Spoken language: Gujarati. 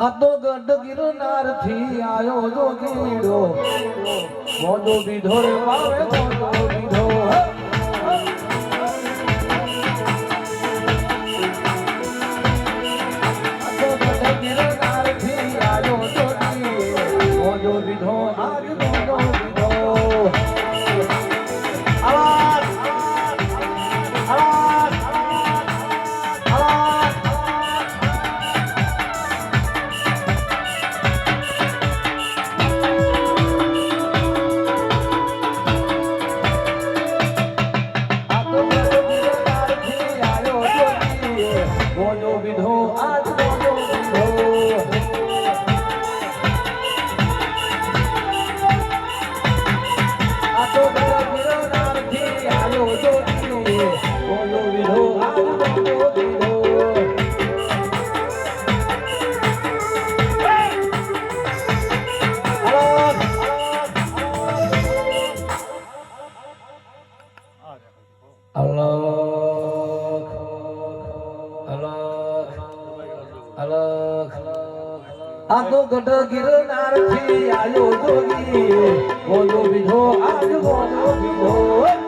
આતો ગઢ ગિરનાર થી આયો જોગીડો મોજો બીધો રે વાવે મોજો બીધો આતો ગઢ ગિરનાર થી આયો જોગી મોજો બીધો આજ મોજો બીધો આવાજ આવાજ આતો ગઢ ગિરનાર થી આયો જોગી બોલો બીધો આજ બોલો બીધો